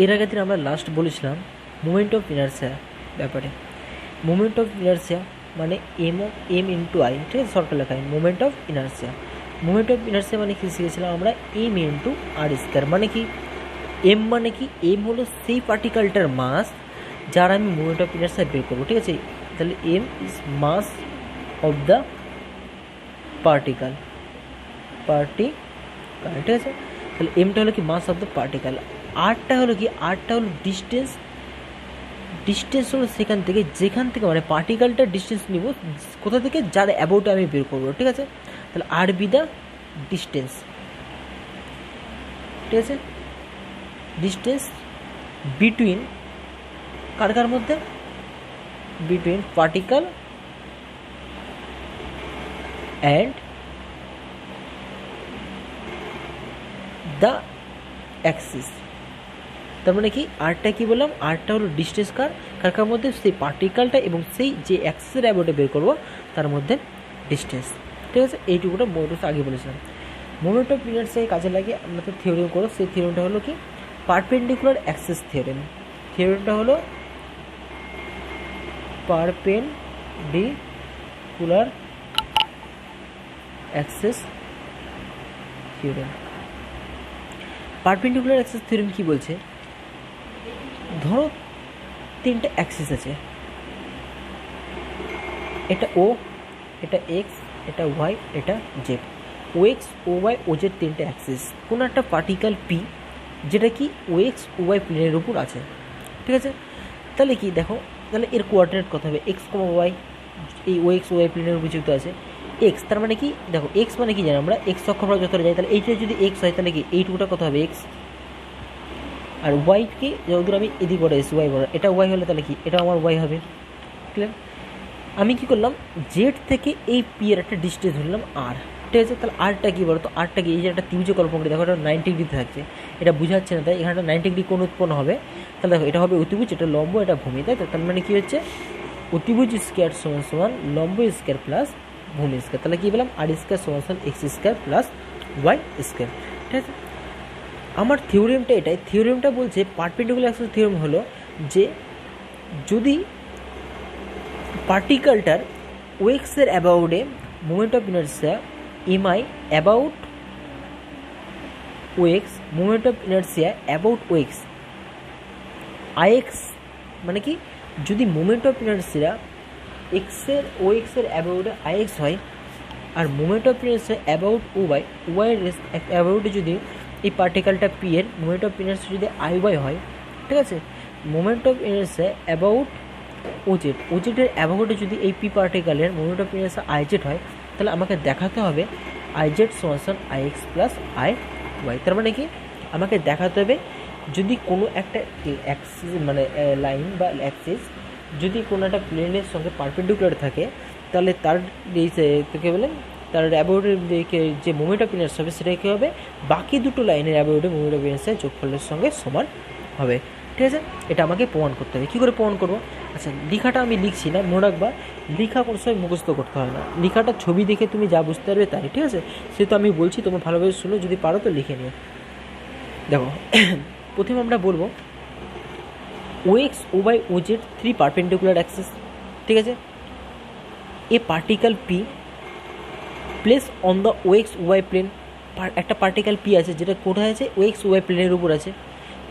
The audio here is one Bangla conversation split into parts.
এর আগের দিন আমরা লাস্ট বলেছিলাম মোমেন্ট অফ ইনার্সিয়া ব্যাপারে। মোমেন্ট অফ ইনার্সিয়া মানে এম ইন্টু আই, ঠিক আছে, শর্টকাট লেখা হয় moment of inertia. Moment of inertia মানে কি শিখেছিলাম আমরা, এম ইন্টু আর স্কোয়ার। মানে কি এম মানে কি, এম হলো সেই পার্টিকেলটার মাস যার আমি মোমেন্ট অফ ইনার্সিয়া বের করবো, ঠিক আছে। তাহলে m is mass of the particle, ঠিক আছে। তাহলে এমটা হলো কি মাস অফ দ্য পার্টিকেল, আরটা হলো কি, আরটা হলো ডিস্টেন্স হলো সেখান থেকে, যেখান থেকে মানে পার্টিকেলটার ডিস্টেন্স নিব কোথা থেকে, যার অ্যাবাউট আমি বের করবো, ঠিক আছে। তাহলে আর বি দ্য ডিস্টেন্স, ঠিক আছে, ডিস্টেন্স বিটুইন কার মধ্যে, between particle and the Axis. তার মানে কি আরটা কি বললাম, আরটা হলো ডিস্টেন্স কার মধ্যে, সেই পার্টিকেলটা এবং সেই যে অ্যাক্সিসের অ্যাবাউটে বের করবো তার মধ্যে ডিস্টেন্স, ঠিক আছে। এইটুকুটা মোমেন্ট আগে বলেছিলাম। মোমেন্ট অফ ইনার্সিয়া কাজে লাগে আমরা তো থিওরেম করো, সেই থিওরেমটা হলো কি পারপেন্ডিকুলার অ্যাক্সিস থিওরেম। থিওরেমটা হলো perpendicular axis theorem. Perpendicular axis theorem কি বলছে, ধরো তিনটে অ্যাক্সিস আছে, এটা ও, এটা এক্স, এটা ওয়াই, এটা জেড। ও X, O Y, O Z তিনটে অ্যাক্সিস। কোনো একটা পার্টিকেল পি যেটা কি ও এক্স ও ওয়াই প্লেনের উপর আছে, ঠিক আছে। তাহলে কি দেখো, তাহলে এর কোঅর্ডিনেট কত হবে, এক্স কমা ওয়াই, এই ও এক্স ও ওয়াই প্লেনের উপর যুক্ত আছে এক্স। তার মানে কি দেখো, এক্স মানে কি জানি আমরা, এক্স অক্ষর যতটা যাই, তাহলে এইটা যদি এক্স হয় তাহলে কি এইটুকুটা কত হবে এক্স, আর ওয়াইকে যতদূর আমি এদিক বড় এসি ওয়াই বড়, এটা ওয়াই হলে তাহলে কি এটা আমার ওয়াই হবে, ক্লিয়ার। আমি কি করলাম, জেড থেকে এই পি এর একটা ডিস্টেন্স ধরলাম আর, ঠিক আছে। তাহলে আরটা কি বলো তো, আরটা কি, এই যে একটা ত্রিভুজ কল্পনা করে দেখো, এটা 90 ডিগ্রিতে থাকছে, এটা বুঝাচ্ছে না, তাই এখানে 90 ডিগ্রি কোণ উৎপন্ন হবে। তাহলে দেখো এটা হবে অতিভুজ, এটা লম্ব, এটা ভূমি, তাই তো। তার মানে কি হচ্ছে অতিভুজ স্কোয়ার সমান সমান লম্ব স্কোয়ার প্লাস ভূমি স্কোয়ার। তাহলে কি বললাম, আর স্কোয়ার সমান সমান x square plus y square, ঠিক আছে। আমার থিওরেমটা এটাই, থিওরেমটা বলছে পারপেন্ডিকুলার অ্যাক্সিস থিওরেম হলো যে যদি পার্টিকেলটার ওয়েক্সের অ্যাবাউটে moment of inertia MI about axis, moment of inertia about axis IX, মানে কি যদি মোমেন্ট অফ ইনার্সিয়া এক্সের ও এক্সের অ্যাবাউটে আইএক্স হয়, আর moment of inertia about O Y, ওয়াইয়ের অ্যাবাউটে যদি এই পার্টিকেলটা পি এর মোমেন্ট অফ ইনার্সিয়া যদি আই ওয়াই হয়, ঠিক আছে, moment of inertia about O Z, ওজেডের অ্যাবাউটে যদি এই পি পার্টিকেলের মোমেন্ট অফ ইনার্সিয়া আইজেড হয়, তাহলে আমাকে দেখাতে হবে আইজেড সমান I X plus I Y. তার মানে কি আমাকে দেখাতে হবে যদি কোনো একটা অ্যাক্সিস মানে লাইন বা অ্যাক্সিস যদি কোনো একটা প্লেনের সঙ্গে পারপেন্ডিকুলার থাকে, তাহলে তার কী বলে তার অ্যাবাউটের যে মোমেন্ট অফ ইনার্সিয়া হবে সেটা কী হবে, বাকি দুটো লাইনের অ্যাবাউটে মোমেন্ট অফ ইনার্সিয়া যোগফলের সঙ্গে সমান হবে, ঠিক আছে। এটা আমাকে প্রমাণ করতে হবে। কী করে প্রমাণ করবো, আচ্ছা লেখাটা আমি লিখছি না, মনে রাখবা লেখা কোনো সময় মুখস্থ করতে হয় না, লেখাটা ছবি দেখে তুমি যা বুঝতে পারবে তাই, ঠিক আছে। সেহেতু আমি বলছি তোমরা ভালোভাবে শুনো, যদি পারো তো লিখে নিও। দেখো প্রথমে আমরা বলবো O X O Y O Z three perpendicular axis, ঠিক আছে। A particle P place on the O X O Y plane, একটা পার্টিকেল পি আছে যেটা কোথায় আছে, ও এক্স ও ওয়াই প্লেনের উপর আছে।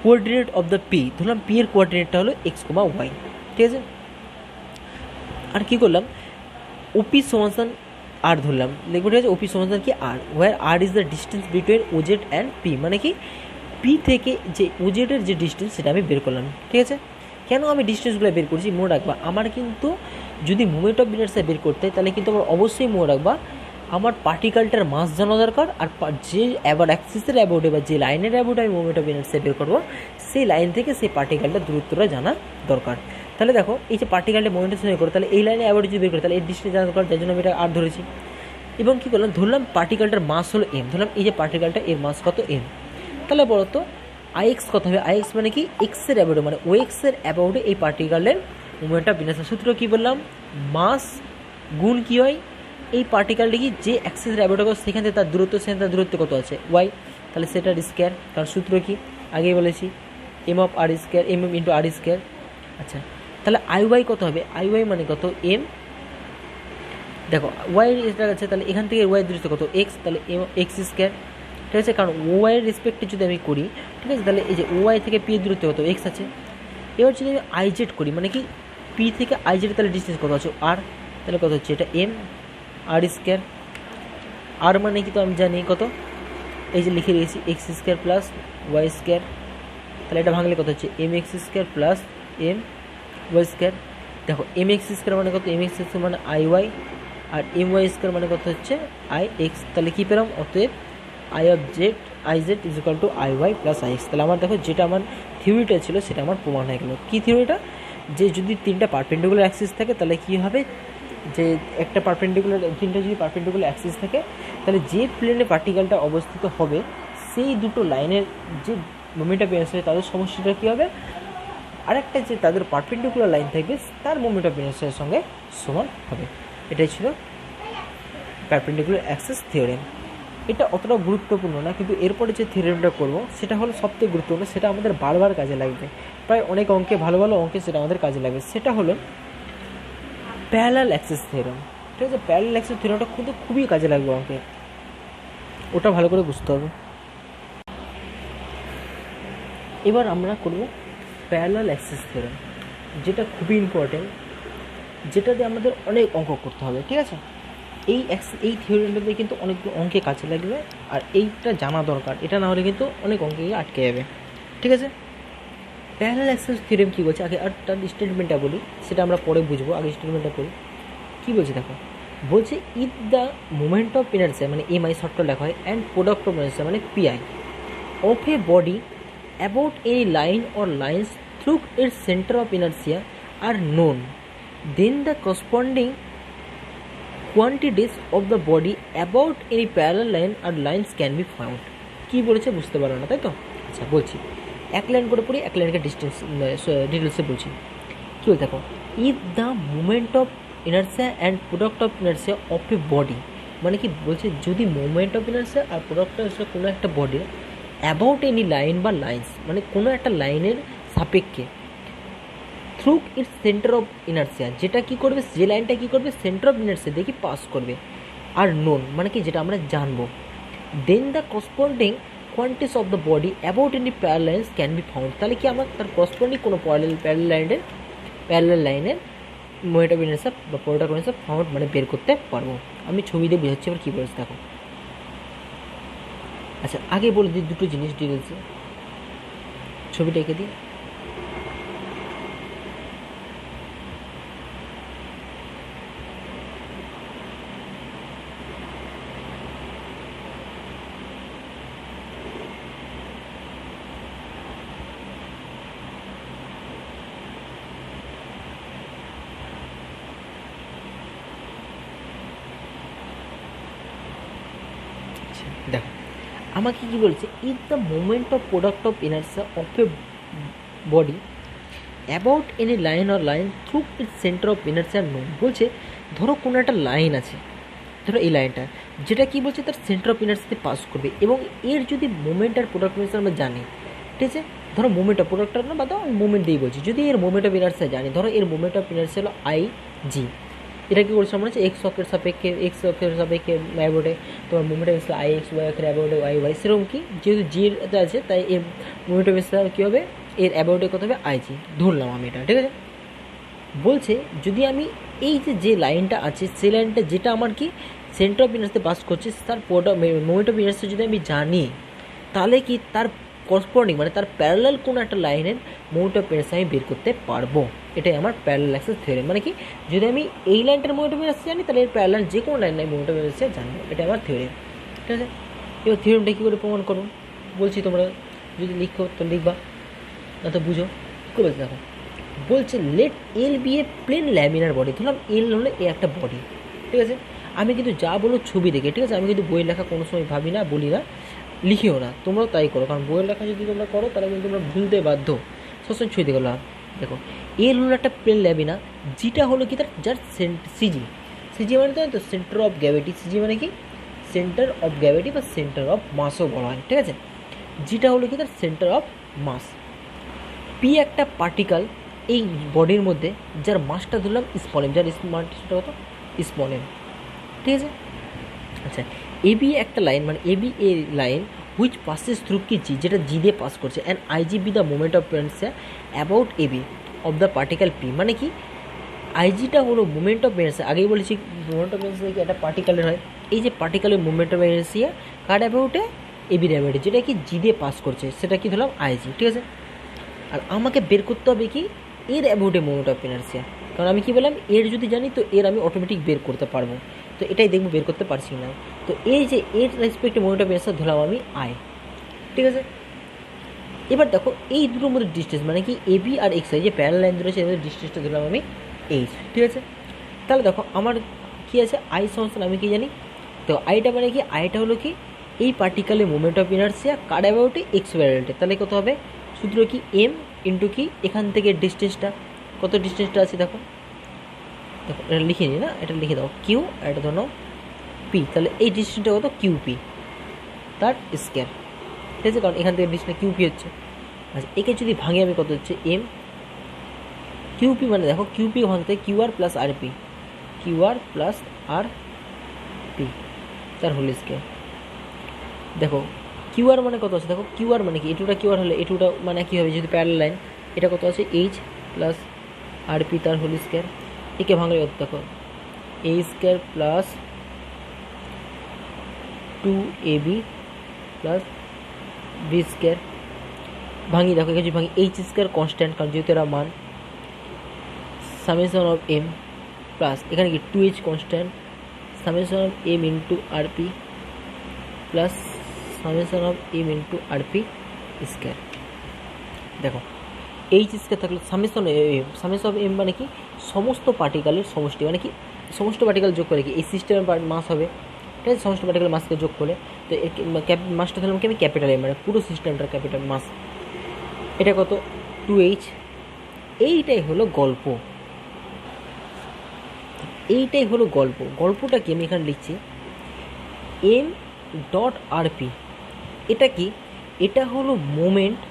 কোঅর্ডিনেট অফ দ্য পি ধরলাম, পি এর কোঅর্ডিনেটটা হলো এক্স কমা ওয়াই, ঠিক আছে। আর কী করলাম, ওপি সমাধান আর ধরলাম, দেখবো ঠিক আছে, ওপি সমাধান কি আর, where R is the distance between O Z and P, মানে কি পি থেকে যে ওজেডের যে ডিস্টেন্স সেটা আমি বের করলাম, ঠিক আছে। কেন আমি ডিস্টেন্সগুলো বের করছি মনে রাখবা, আমার কিন্তু যদি মোমেন্ট অফ ইনার্সিয়া বের করতে হয় তাহলে কিন্তু আমার অবশ্যই মনে রাখবা আমার পার্টিকেলটার মাস জানা দরকার, আর যে অ্যাক্সিসের অ্যাবাউটে বা যে লাইনের অ্যাবাউটে আমি মোমেন্ট অফ ইনার্সিয়া বের করবো সেই লাইন থেকে সেই পার্টিকেলটার দূরত্বটা জানা দরকার। তাহলে দেখো এই যে পার্টিকেলটা মোমেন্টের সঙ্গে করে, তাহলে এই লাইনে অ্যাবাউটে যদি বের করি তাহলে এই ডিস্টেন্স জানা দরকার, যার জন্য আমি এটা আর ধরেছি। এবং কী করলাম, ধরলাম পার্টিকেলটার মাস হলো এম, ধরলাম এই যে পার্টিকেলটা এর মাস কত এম, তাহলে বলো তো আইএক্স কত হবে, আইএক্স মানে কি এক্সের অ্যাবাউটে মানে ও এক্সের অ্যাবাউটে এই পার্টিকেলের মোমেন্ট অফ ইনার্সিয়া। সূত্র কী বললাম, মাস গুণ কী হয় এই পার্টিকেলটা কি যে অ্যাক্সিসের অ্যাবাউটে সেখান থেকে তার দূরত্ব, সেখান তার দূরত্ব কত আছে ওয়াই, তাহলে সেটার স্কোয়ার, কারণ সূত্র কি আগেই বলেছি m of r square, m into r square. আচ্ছা, তাহলে আই ওয়াই কত হবে? আই ওয়াই মানে কত? এম, দেখো ওয়াই এটা আছে, তাহলে এখান থেকে ওয়াই দূরত্ব কত? এক্স, তাহলে এম এক্স স্কোয়ার, ঠিক আছে। কারণ ওয়াইয়ের রেসপেক্টে যদি আমি করি, ঠিক আছে, তাহলে এই যে ওয়াই থেকে পি এর দূরত্ব কত? এক্স আছে। এবার যদি আমি আই জেড করি, মানে কি পি থেকে আই জেড, তাহলে ডিস্টেন্স কত আছে? আর, তাহলে কত হচ্ছে? এটা এম আর স্কোয়ার। আর মানে কি তো আমি জানি কত, এই যে লিখে রেখেছি x square plus y square, তাহলে এটা ভাঙলে কত হচ্ছে? M x square plus m y square. দেখো এম এক্স স্কোয়ার মানে কত? এম এক্স স্কোয়ার মানে আই ওয়াই, আর এম ওয়াই স্কোয়ার মানে কত হচ্ছে? I x. তাহলে কী পেলাম? অতএব I of z I z is equal to I y plus I x. তাহলে আমার দেখো যেটা আমার থিওরিটা ছিল সেটা আমার প্রমাণ হয়ে গেলো। কী থিওরিটা? যে যদি তিনটা পারপেন্ডিকুলার অ্যাক্সিস থাকে তাহলে কী হবে, যে একটা পারপেন্ডিকুলার, তিনটা যদি পারপেন্ডিকুলার অ্যাক্সিস থাকে তাহলে যে প্লেনে পার্টিকেলটা অবস্থিত হবে সেই দুটো লাইনের যে মোমেন্ট অফ ইনার্সিয়া তাদের সমষ্টিটা কী হবে, আরেকটা যে তাদের পারপেন্ডিকুলার লাইন থাকবে তার মোমেন্ট অফ ইনার্সিয়ার সঙ্গে সমান হবে। এটাই ছিল পারপেন্ডিকুলার অ্যাক্সিস থিওরেম। এটা অতটা গুরুত্বপূর্ণ না, কিন্তু এরপরে যে থিওরেমটা করব সেটা হলো সবথেকে গুরুত্বপূর্ণ, সেটা আমাদের বারবার কাজে লাগবে, প্রায় অনেক অঙ্কে, ভালো ভালো অঙ্কে সেটা আমাদের কাজে লাগবে। সেটা হলো প্যারালাল অ্যাক্সিস থিওরেম, ঠিক আছে। প্যারালাল অ্যাক্সিস থিওরেমটা কিন্তু খুবই কাজে লাগবে অঙ্কে, ওটা ভালো করে বুঝতে হবে। এবার আমরা করব প্যারালাল অ্যাক্সিস থিওরেম, যেটা খুবই ইম্পর্টেন্ট, যেটা দিয়ে আমাদের অনেক অঙ্ক করতে হবে, ঠিক আছে। এই থিওরিটা দিয়ে কিন্তু অনেক অঙ্কে কাজে লাগবে, আর এইটা জানা দরকার, এটা না হলে কিন্তু অনেক অঙ্কে আটকে যাবে, ঠিক আছে। প্যারালাল অ্যাক্সিস থিওরেম কী বলছে আগে, আর তার স্টেটমেন্টটা বলি, সেটা আমরা পরে বুঝবো, আগে স্টেটমেন্টটা পড়ি। কী বলছে দেখো, বলছে if the moment of inertia মানে এম আই শর্ট লেখা হয়, অ্যান্ড প্রোডাক্ট অফ ইনার্সিয়া মানে p I of a body about any line or lines through its centre of inertia are known, then the corresponding quantities of the body about any parallel line or lines can be found। কী বলেছে বুঝতে পারো না, তাই তো? আচ্ছা বলছি, এক লাইন করে পড়ি, এক লাইনকে ডিটেলসে বলছি। কী বলতে দেখো, if the movement of inertia and product of inertia of a body, মানে কি বলছে, যদি মুভমেন্ট অফ ইনার্সিয়া আর প্রোডাক্ট অফ ইনার্সিয়া কোনো একটা বডির অ্যাবাউট এনি লাইন বা লাইন্স, মানে কোনো একটা লাইনের সাপেক্ষে through its centre of inertia, যেটা কী করবে, যে লাইনটা কী করবে, সেন্টার অফ ইনার্সিয়া দেখি পাস করবে, আর নোন মানে কি যেটা আমরা জানবো, then the corresponding quantities of the body about any parallel lines can be found. তাহলে কি আমরা তার করসপন্ডিং কোনো প্যারালাল লাইনের মোমেন্ট অফ ইনার্সিয়া বা প্রোডাক্ট অফ ইনার্সিয়া ফাউন্ড মানে বের করতে পারবো। আমি ছবি দিয়ে বোঝাচ্ছি আবার কী বলেছে দেখো। আচ্ছা আগে বলে দিই দুটো জিনিস ডিটেলসে, ছবিটা এঁকে দিই। দেখো আমাকে কী বলছে, if the moment of product of inertia of a body about any line or line through its centre of inertia known. বলছে ধরো কোনো একটা লাইন আছে, ধরো এই লাইনটা, যেটা কী বলছে তার সেন্টার অফ ইনার্সিয়াতে পাস করবে, এবং এর যদি মোমেন্ট আর প্রোডাক্ট অফ ইনার্সিয়া আমরা জানি, ঠিক আছে, ধরো মোমেন্ট অফ প্রোডাক্টটা না বাদ, মোমেন্ট দিয়েই বলছি, যদি এর মোমেন্ট অফ ইনার্সিয়া জানি, ধরো এর মোমেন্ট অফ ইনার্সিয়া হলো আই জি, এটা কী করছে আমরা হচ্ছে এক্স অক্ষের সাপেক্ষে অ্যাবোর্ডে তোমার movement of I X Y অক্ষের অ্যাবোর্ডে ওয়াই ওয়াই, সেরকম কি যেহেতু জির আছে তাই এর মুভমেন্ট অফ ইনার্সিয়া কী হবে, এর অ্যাবোর্ডে কত হবে, আই জি ধরলাম আমি এটা, ঠিক আছে। বলছে যদি আমি এই যে লাইনটা আছে সেই লাইনটা যেটা আমার কি সেন্টার অফ ইনার্সিয়াতে পাস করছে, তার মোমেন্ট অফ ইনার্সিয়া যদি আমি জানি, তাহলে কি তার করসপন্ডিং মানে তার প্যারালাল কোনো একটা লাইনের মোমেন্ট অফ ইনার্সিয়া আমি বের করতে পারবো। এটাই আমার প্যারালাল অ্যাক্সিস থিওরেম, মানে কি যদি আমি এই লাইনটার মোমেন্ট অফ ইনার্সিয়া জানি তাহলে এর প্যারালাল যে কোনো লাইনের মোমেন্ট অফ ইনার্সিয়া জানবো, এটা আমার থিওরেম, ঠিক আছে। এবার থিওরেমটা কী করে প্রমাণ করবো বলছি, তোমরা যদি লিখো তো লিখবা, না তো বুঝো কী করে দেখো। বলছে late L B A plane laminar body, ধরলাম এল হলে এ একটা বডি, ঠিক আছে। আমি কিন্তু যা বলো ছবি দেখে, ঠিক আছে, আমি কিন্তু বইয়ের লেখা কোনো সময় ভাবি না, বলি না, লিখিও না, তোমরাও তাই করো, কারণ বইয়ের লেখা যদি তোমরা করো তাহলে কিন্তু তোমরা ভুলতে বাধ্য, সবসময় ছবি দেখো। দেখো এল হলো একটা প্লেন ল্যামিনা, যেটা হলো কি তার যার সিজি, সিজি মানে তো সেন্টার অফ গ্র্যাভিটি, সিজি মানে কি সেন্টার অফ গ্র্যাভিটি বা সেন্টার অফ মাসও বলা হয়, ঠিক আছে, যেটা হলো কি তার সেন্টার অফ মাস। পি একটা পার্টিকেল এই বডির মধ্যে যার মাসটা ধরলাম স্মল এম, যার মাসটা কত স্মল এম, ঠিক আছে। আচ্ছা এবি একটা লাইন মানে AB a line which passes through কি জি, যেটা জি দিয়ে পাস করছে, and IG be the moment of inertia about AB of the particle P, মানে কি আইজিটা হলো মোমেন্ট অফ ইনারশিয়া, আগেই বলেছি মোমেন্ট অফ ইনারশিয়া কি একটা পার্টিকেলের হয়, এই যে পার্টিকেলের মোমেন্ট অফ ইনারশিয়া কার অ্যাবাউটে এবির অ্যাবাউটে, যেটা কি জি দিয়ে পাস করছে সেটা কি ধরলাম আইজি, ঠিক আছে। আর আমাকে বের করতে হবে কি এর অ্যাবাউটে মোমেন্ট অফ ইনারশিয়া, কারণ আমি কি বললাম এর যদি জানি তো এর আমি অটোমেটিক বের করতে পারবো, তো এটাই দেখবো বের করতে পারছি না। তো এই যে এর রেসপেক্টে মোমেন্ট অফ ইনারশিয়া ধরলাম আমি আই, ঠিক আছে। এবার দেখো এই দুটোর মধ্যে ডিস্টেন্স মানে কি এবি আর এক্স আই যে প্যারালাল লাইন ধরেছে এর মধ্যে ডিস্টেন্সটা ধরলাম আমি এইচ, ঠিক আছে। তাহলে দেখো আমার কি আছে আই সমান আমি কি জানি, তো আইটা মানে কি আইটা হলো কি এই পার্টিকেলের মোমেন্ট অফ ইনারশিয়া কার অ্যাবাউটে এক্স ভ্যারিয়েবলটা, তাহলে কত হবে সূত্র কি এম ইন্টু কি এখান থেকে ডিস্টেন্সটা, কত ডিস্টেন্সটা আছে দেখো, দেখো এটা লিখে নিই না, এটা লিখে দাও কিউ, আর এটা ধরো পি, তাহলে এই ডিস্টেন্সটা কত কিউ পি তার স্কোয়ার, ঠিক আছে, কারণ এখান থেকে ডিস্টেন্স কিউ পি হচ্ছে। আচ্ছা একে যদি ভাঙে আমি কত হচ্ছে এম কিউ পি, মানে দেখো কিউ পি ভাঙতে Q R plus R P, Q R plus R P তার হোল স্কোয়ার। দেখো কিউ আর মানে কত আছে, দেখো কিউ আর মানে কি এটুটা কিউ আর হলে এটুটা মানে কী হবে যদি প্যারালাল লাইন, এটা কত আছে এইচ প্লাস আর পি তার হোল স্কোয়ার, একে ভাঙলে কত দেখো A square plus 2ab plus B square, ভাঙি দেখো এখানে যদি ভাঙি এইচ স্কোয়ার কনস্ট্যান্ট কারণ যেহেতু এরা মান, সামেশন অফ এম প্লাস এখানে কি 2h constant, summation of M into R P plus summation of M into R P square. দেখো এইচ স্কোয়ার থাকলে summation M, summation of M মানে কি সমস্ত পার্টিকেলের সমষ্টি, মানে কি সমস্ত পার্টিকেল যোগ করে কি এই সিস্টেমের মাস হবে, ঠিক আছে, সমস্ত পার্টিকেল মাসকে যোগ করে, তো এর মাসটা ধরলাম কি আমি ক্যাপিটাল এম মানে পুরো সিস্টেমটার ক্যাপিটাল মাস, এটা কত 2h। এইটাই হলো গল্প, এইটাই হলো গল্প, গল্পটা কি আমি এখানে লিখছি এম ডট আর পি, এটা কি এটা হলো moment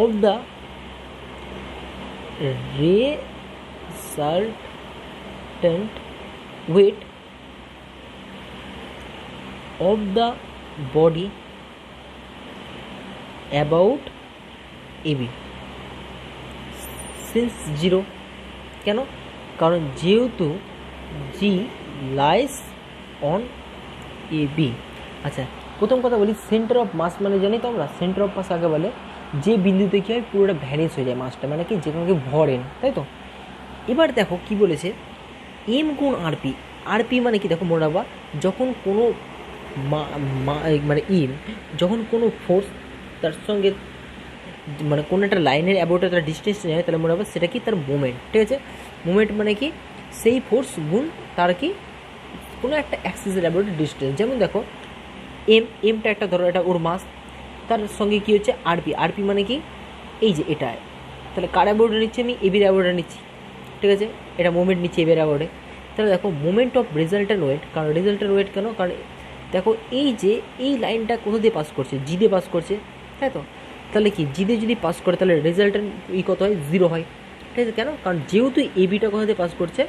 of the resultant weight of the body about AB since 0, কেন কারণ যেহেতু জি লাইস অন AB। আচ্ছা প্রথম কথা বলি সেন্টার অফ মাস মানে জানি তো আমরা সেন্টার অফ মাস আগে বলে যে বিন্দুতে কী হয় পুরোটা ভ্যানিশ হয়ে যায় মাসটা, মানে কি যেখানে কি ভরেন, তাই তো। এবার দেখো কি বলেছে এম গুণ আরপি, আরপি মানে কি দেখো মনে রাখবা যখন কোনো মানে যখন কোনো ফোর্স তার সঙ্গে মানে কোনো একটা লাইনের অ্যাবাউটে তার ডিস্টেন্স নেয় তাহলে মনে রাখবা সেটা কি তার মোমেন্ট, ঠিক আছে। মোমেন্ট মানে কি সেই ফোর্স গুণ তার কি কোনো একটা অ্যাক্সিসের অ্যাবাউটে ডিস্টেন্স, যেমন দেখো এমটা একটা ধরো এটা ওর মাস, তার সঙ্গে কী হচ্ছে আরপি, আরপি মানে কি এই যে এটা, তাহলে কার অ্যাবাউটে নিচ্ছি আমি এবির অ্যাবাউটে নিচ্ছি, ঠিক আছে, এটা মোমেন্ট নিচ্ছি এবির অ্যাবাউটে। তাহলে দেখো মোমেন্ট অফ রেজাল্টেন্ট ওয়েট, কারণ রেজাল্টেন্ট ওয়েট কেন কারণ দেখো এই যে এই লাইনটা কোথা দিয়ে পাস করছে জি দিয়ে পাস করছে, তাই তো, তাহলে কি জি দিয়ে যদি পাস করে তাহলে রেজাল্টেন্ট কত হয় 0 হয়, ঠিক আছে, কেন কারণ যেহেতু এবিটা কোথা দিয়ে পাস করছে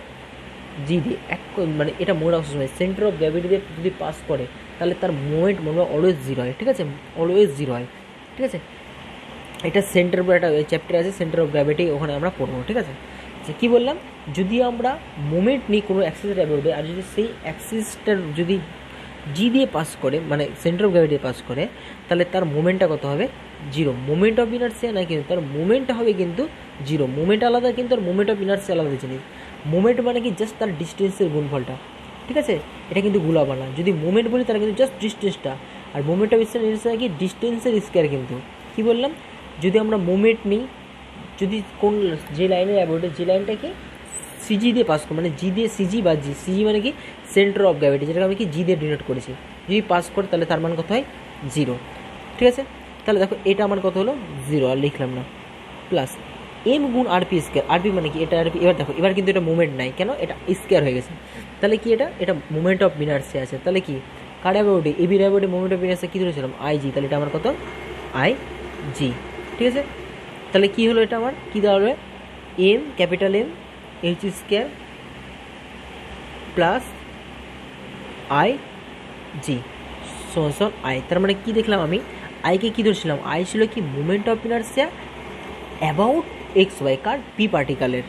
জি দিয়ে এক মানে এটা মনে রাখার সময় সেন্টার অফ গ্র্যাভিটি দিয়ে যদি পাস করে তাহলে তার মোমেন্ট মনে হয় অলওয়েজ 0 হয়, ঠিক আছে, অলওয়েজ 0 হয়, ঠিক আছে। এটা সেন্টার একটা চ্যাপ্টার আছে সেন্টার অফ গ্র্যাভিটি, ওখানে আমরা পড়বো, ঠিক আছে। আচ্ছা কী বললাম যদি আমরা মোমেন্ট নিই কোনো অ্যাক্সিসের অ্যাবাউটে আর যদি সেই অ্যাক্সিসটার যদি জি দিয়ে পাস করে মানে সেন্টার অফ গ্র্যাভিটি পাস করে তাহলে তার মোমেন্টটা কত হবে 0, মোমেন্ট অফ ইনারশিয়া না কিন্তু তার মোমেন্টটা হবে কিন্তু 0, মোমেন্ট আলাদা কিন্তু আর মোমেন্ট অফ ইনারশিয়া আলাদা জিনিস, মোমেন্ট মানে কি জাস্ট তার ডিস্টেন্সের গুণফলটা, ঠিক আছে, এটা কিন্তু গুলাবা না, যদি মোমেন্ট বলি তাহলে কিন্তু জাস্ট ডিস্টেন্সটা, আর মোমেন্ট অফ ইনারশিয়া কি ডিস্টেন্সের স্কোয়ার, কিন্তু কী বললাম যদি আমরা মোমেন্ট নিই যদি কোন যে লাইনের অ্যাবাউটে যে লাইনটা কি সিজি দিয়ে পাস করে মানে জি দিয়ে সিজি বা জি, সিজি মানে কি সেন্টার অফ গ্র্যাভিটি যেটাকে আমি কি জি দিয়ে ডিনোট করেছি, যদি পাস করে তাহলে তার মান কত হয় 0, ঠিক আছে। তাহলে দেখো এটা আমার কত হলো 0 আর লিখলাম না, প্লাস এম গুণ আরপি স্কোয়ার, আরপি মানে কি এটা আরপি, এবার দেখো এবার কিন্তু এটা মুভমেন্ট নাই কেন এটা স্কোয়ার হয়ে গেছে, তাহলে কি এটা মুভমেন্ট অফ ইনারশিয়া আছে, তাহলে কি কার অ্যাবাউটে এবির অ্যাবাউটে মুভমেন্ট অফ ইনারশিয়া কী ধরেছিলাম আই জি, তাহলে এটা আমার কত আই জি, ঠিক আছে, তাহলে কী হলো এটা আমার কী দাঁড়াবে, M capital M H square plus I G সমান আই। তার মানে কী দেখলাম আমি, আইকে কী ধরছিলাম, আই ছিল কি moment of inertia about X Y কার পি পার্টিকালের,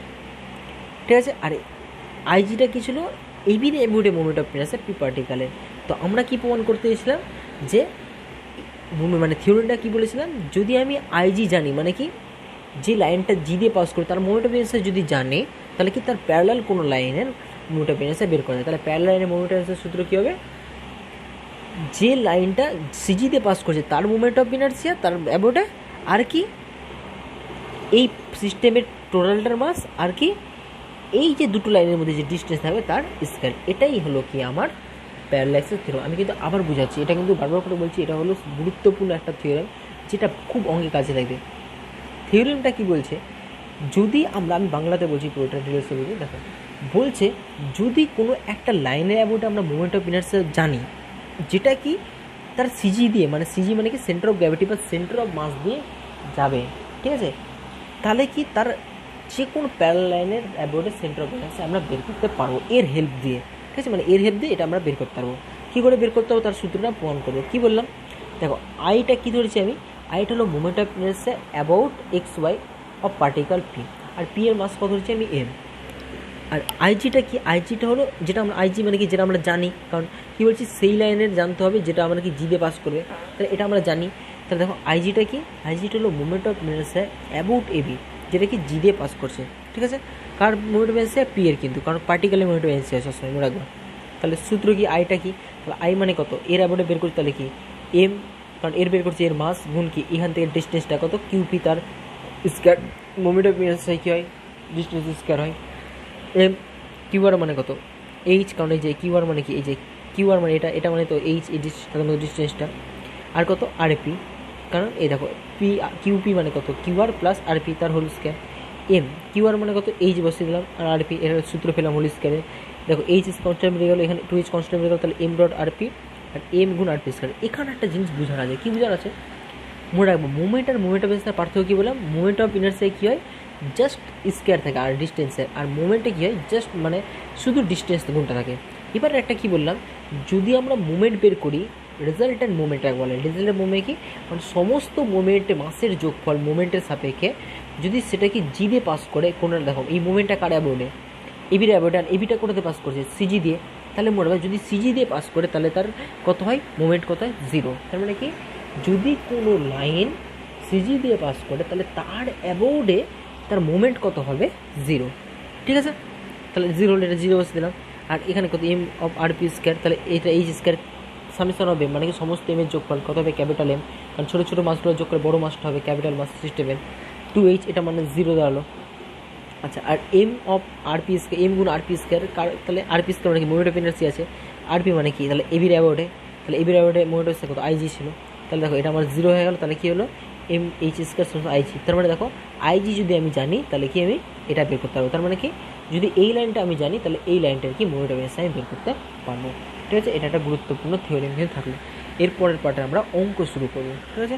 ঠিক আছে। আর আইজিটা কী ছিল, এবির অ্যাবাউটে মোমেন্ট অফ ইনার্সিয়া পি পার্টিকালের। তো আমরা কি প্রমাণ করতে গেছিলাম যে মানে থিওরিটা কী বলেছিলাম, যদি আমি আইজি জানি মানে কি যে লাইনটা জি দিয়ে পাস করে তার মোমেন্ট অফ ইনার্সিয়া যদি জানে, তাহলে কি তার প্যারালাল কোনো লাইনের মোমেন্ট অফ ইনার্সিয়া বের করা যায়। তাহলে প্যারালাল লাইনের মোমেন্ট অফ ইনার্সিয়ার সূত্র কী হবে, যে লাইনটা সিজি দিয়ে পাস করছে তার মোমেন্ট অফ ইনার্সিয়া তার অ্যাবাউটে, আর কি এই সিস্টেমের টোটালটার মাস, আর কি এই যে দুটো লাইনের মধ্যে যে ডিস্টেন্স থাকবে তার স্কয়ার। এটাই হলো কি আমার প্যারালাল অ্যাক্সিস থিওরেম। আমি কিন্তু আবার বুঝাচ্ছি, এটা কিন্তু বারবার করে বলছি, এটা হলো গুরুত্বপূর্ণ একটা থিওরেম যেটা খুব অঙ্কে কাজে লাগবে। থিওরেমটা কি বলছে, যদি আমি বাংলাতে বলছি পুরোটা ডিটেলসে বলছি, দেখো বলছে যদি কোনো একটা লাইনের অ্যাবাউটে আমরা মোমেন্ট অফ ইনার্সিয়া জানি, যেটা কি তার সিজি দিয়ে, মানে সিজি মানে কি সেন্টার অফ গ্র্যাভিটি বা সেন্টার অফ মাস দিয়ে যাবে, ঠিক আছে, তাহলে কি তার যে কোনো প্যারালাল লাইনের অ্যাবাউটে সেন্টার অফ ইনার্সিয়া আমরা বের করতে পারবো এর হেল্প দিয়ে, ঠিক আছে। মানে এর হেল্প দিয়ে এটা আমরা বের করতে পারবো। কী করে বের করতে পারবো তার সূত্রটা প্রমাণ করবো। কী বললাম, দেখো আইটা কী ধরেছি আমি, আইটা হলো moment of inertia about X Y of particle P, আর পি এর মাস কত ধরেছি আমি এম। আর আইজিটা কি, আইজিটা হলো যেটা আমরা আইজি মানে কি যেটা আমরা জানি, কারণ কী বলছি সেই লাইনের জানতে হবে যেটা আমরা কি জি দিয়ে পাস করবে, তাহলে এটা আমরা জানি। তাহলে দেখো আইজিটা কি, আইজিটা হলো moment of inertia about AB, যেটা কি জি দিয়ে পাস করছে, ঠিক আছে। কার মোমেন্ট অফ ইনার্সিয়া পি এর, কিন্তু কারণ পার্টিকেলের মোমেন্ট অফ ইনার্সিয়া সবসময় মনে রাখবো। তাহলে সূত্র কি, আইটা কি, তাহলে আই মানে কত এর অ্যাবাউটে বের করছি, তাহলে কি এম, কারণ এর বের করছে এর মাস গুণ কি এখান থেকে ডিস্টেন্সটা কত কিউপি, তার স্কয়ার মোমেন্ট অফ ইনার্সিয়া কী হয় ডিস্টেন্স স্কয়ার হয়, এম কিউআর মানে কত এইচ, কারণ এই যে কিউআর মানে কি এই যে কিউআর মানে এটা মানে তো এইচ, এই ডিস্টেন্সটা, আর কত আরপি, কারণ এই দেখো পি কিউপি মানে কত কিউআর প্লাস আরপি তার হোল স্কয়ার, এম কিউআর মানে কত এইচ বসিয়ে দিলাম, আর আরপি এর সূত্র পেলাম হোল স্কয়ারে। দেখো এইচ ইস কনস্ট্যান্ট বেরিয়ে গেলো, এখানে টু এইচ কনস্ট্যান্ট বেরিয়ে গেলো, তাহলে এম ডট আরপি আর এম গুণ আরপি স্কয়ার। এখানে একটা জিনিস বোঝার আছে, কী বোঝার আছে মনে রাখবো, মুভমেন্ট আর মুভমেন্ট অফ ইনার্সিয়ার পার্থক্য কী বললাম, মুভমেন্ট অফ ইনার্সিয়া কী হয় জাস্ট স্কয়ার থাকে আর ডিস্টেন্সের, আর মুভমেন্টে কী হয় জাস্ট মানে শুধু ডিস্টেন্স গুণটা থাকে। এবার একটা কী বললাম, যদি আমরা মুভমেন্ট বের করি, রেজাল্টেন্ট মুভমেন্ট এক বলে, রেজাল্টেন্ট মুভমেন্ট কি মানে সমস্ত মুভমেন্টে মাসের যোগফল মুভমেন্টের সাপেক্ষে যদি সেটা কি জি দিয়ে পাস করে কোনো, দেখো এই মুভমেন্টটা কার অ্যাবাউটে এবির অ্যাবাউটে, আর এবিটা কোথাতে পাস করছে সিজি দিয়ে, তাহলে মনে হবে যদি সিজি দিয়ে পাস করে তাহলে তার কত হয় মুভমেন্ট কত হয় জিরো। তার মানে কি যদি কোনো লাইন সিজি দিয়ে পাস করে তাহলে তার অ্যাবাউটে তার মোমেন্ট কত হবে জিরো, ঠিক আছে। তাহলে জিরো হলে এটা জিরো বসে দিলাম, আর এখানে কত এম অফ আরপি স্কয়ার, তাহলে এটা এইচ স্কয়ার সামেশন হবে মানে কি সমস্ত এমের যোগফল কত হবে ক্যাপিটাল এম, কারণ ছোটো ছোটো মাসগুলো যোগ করে বড়ো মাসটা হবে ক্যাপিটাল মাস সিস্টেমের, টু এইচ এটা মানে জিরো দাঁড়ালো। আচ্ছা, আর M of RP square, M গুণ আরপি স্কয়ার, তাহলে আরপি স্কয়ার মানে কি মোমেন্ট অফ ইনার্সি আছে, আরপি মানে কি তাহলে এবির অ্যাবাউটে, তাহলে এবির অ্যাবাউটে মোমেন্ট অফ কত আইজি ছিল, তাহলে দেখো এটা আমার জিরো হয়ে গেল, তাহলে কী হলো এম এইচ স্কয়ার সমান আইজি। তার মানে দেখো আইজি যদি আমি জানি তাহলে কি আমি এটা বের করতে পারবো, তার মানে কি যদি এই লাইনটা আমি জানি তাহলে এই লাইনটার কি মোমেন্ট অফ ইনার্সি আমি বের করতে পারবো, ঠিক আছে। এটা একটা গুরুত্বপূর্ণ থিওরেম কিন্তু থাকলো। এরপরের পার্টে আমরা অঙ্ক শুরু করবো, ঠিক আছে।